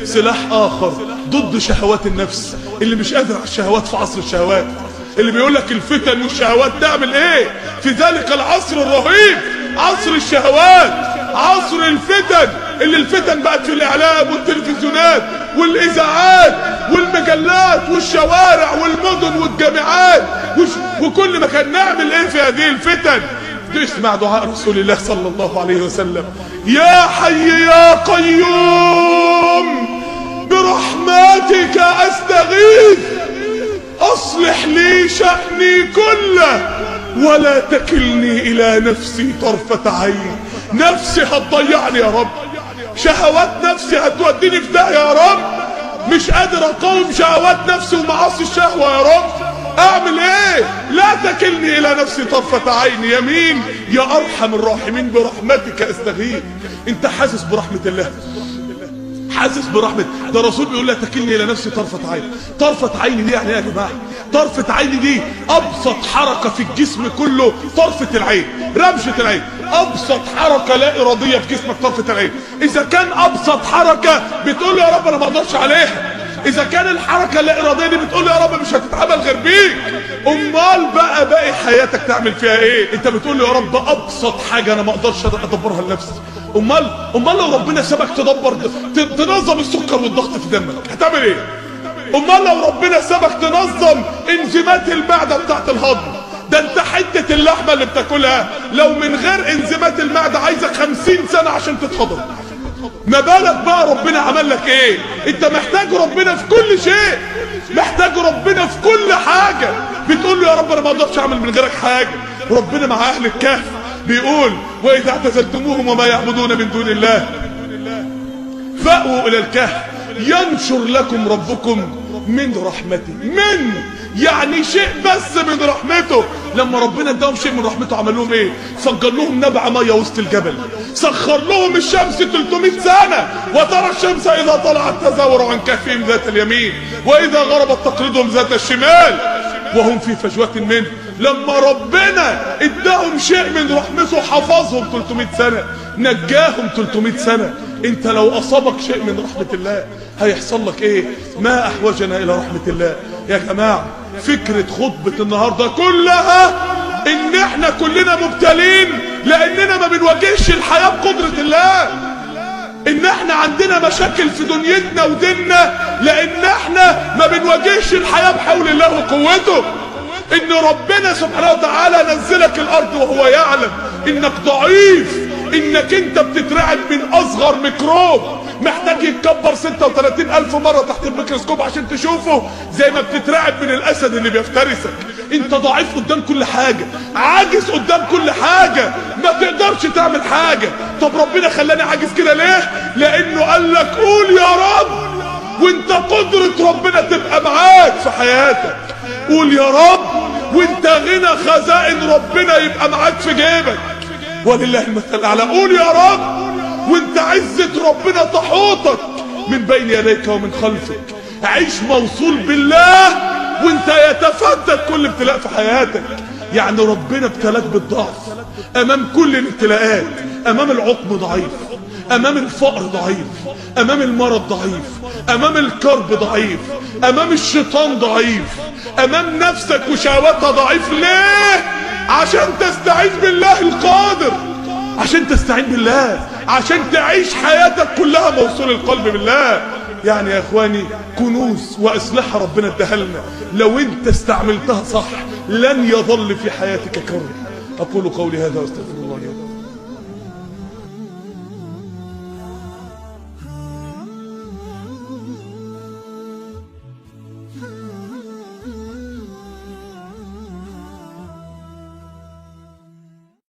سلاح آخر ضد شهوات النفس اللي مش قادر على الشهوات في عصر الشهوات، اللي بيقولك الفتن والشهوات تعمل ايه في ذلك العصر الرهيب، عصر الشهوات، عصر الفتن، اللي الفتن بقت في الإعلام والتلفزيونات والإذاعات والمجلات والشوارع والمدن والجامعات وكل مكان. نعمل ايه في هذه الفتن؟ اسمع دعاء رسول الله صلى الله عليه وسلم: يا حي يا قيوم برحمتك استغيث اصلح لي شأني كله ولا تكلني الى نفسي طرفة عين. نفسي هتضيعني يا رب، شهوات نفسي هتوديني في داهية يا رب، مش قادر اقاوم شهوات نفسي ومعاصي الشهوة يا رب، اعمل ايه؟ لا تكلني الى نفسي طرفة عين. يمين يا ارحم الراحمين برحمتك استغيث. انت حاسس برحمة الله؟ حاسس برحمة ده؟ الرسول بيقول لا تكلني الى نفسي طرفة عين. طرفة عين دي يعني ايه يا جماعة؟ طرفة عين دي ابسط حركة في الجسم كله، طرفة العين، رمشة العين، ابسط حركة لا ارادية في جسمك طرفة العين. اذا كان ابسط حركة بتقول يا رب انا ما اقدرش عليها، اذا كان الحركة اللا ارادية دي بتقول يا رب مش هتتعمل غير بيك، امال بقى باقي حياتك تعمل فيها ايه؟ انت بتقول يا رب ابسط حاجة انا ما اقدرش ادبرها لنفسي. امال لو ربنا سابك تنظم السكر والضغط في دمك هتعمل ايه؟ امال لو ربنا سابك تنظم انزيمات المعدة بتاعت الهضم؟ ده انت حتة اللحمة اللي بتاكلها لو من غير انزيمات المعدة عايزة 50 سنة عشان تتهضم، ما بالك بقى ربنا عمل لك ايه؟ انت محتاج ربنا في كل شيء، محتاج ربنا في كل حاجة. بتقول له يا رب انا ما اقدرش اعمل من غيرك حاجة. ربنا مع اهل الكهف بيقول واذا اعتزلتموهم وما يعبدون من دون الله فأووا الى الكهف ينشر لكم ربكم من رحمته. يعني شيء بس من رحمته. لما ربنا اداهم شيء من رحمته عمل لهم ايه؟ فجر لهم نبع ميه وسط الجبل، سخر لهم الشمس 300 سنه، وترى الشمس اذا طلعت تزاور عن كهفهم ذات اليمين واذا غربت تقرضهم ذات الشمال وهم في فجوة منه. لما ربنا اداهم شيء من رحمته حفظهم 300 سنه، نجاهم 300 سنه. انت لو اصابك شيء من رحمة الله هيحصل لك ايه؟ ما احوجنا الى رحمة الله يا جماعة. فكرة خطبة النهاردة كلها ان احنا كلنا مبتلين لاننا ما بنواجهش الحياة بقدرة الله، ان احنا عندنا مشاكل في دنيتنا وديننا لان احنا ما بنواجهش الحياة بحول الله وقوته، ان ربنا سبحانه وتعالى نزلك الارض وهو يعلم انك ضعيف، انك انت بتترعب من اصغر ميكروب محتاج يتكبر 36,000 مرة تحت الميكروسكوب عشان تشوفه، زي ما بتترعب من الاسد اللي بيفترسك. انت ضعيف قدام كل حاجة، عاجز قدام كل حاجة، ما تقدرش تعمل حاجة. طب ربنا خلاني عاجز كده ليه؟ لانه قال لك قول يا رب، وانت قدرة ربنا تبقى معاك في حياتك. قول يا رب وانت غنى خزائن ربنا يبقى معاك في جيبك، ولله المثل الاعلى. قول يا رب وانت عزة ربنا تحوطك من بين يديك ومن خلفك. عيش موصول بالله وانت يتفتت كل ابتلاء في حياتك. يعني ربنا ابتلاك بالضعف امام كل الابتلاءات، امام العقم ضعيف، امام الفقر ضعيف، امام المرض ضعيف، امام الكرب ضعيف، امام الشيطان ضعيف، امام نفسك وشهواتها ضعيف. ليه؟ عشان تستعين بالله القادر، عشان تستعين بالله، عشان تعيش حياتك كلها موصول القلب بالله. يعني يا اخواني كنوز واسلحة ربنا اداها لنا، لو انت استعملتها صح لن يظل في حياتك كرب. اقول قولي هذا واستغفر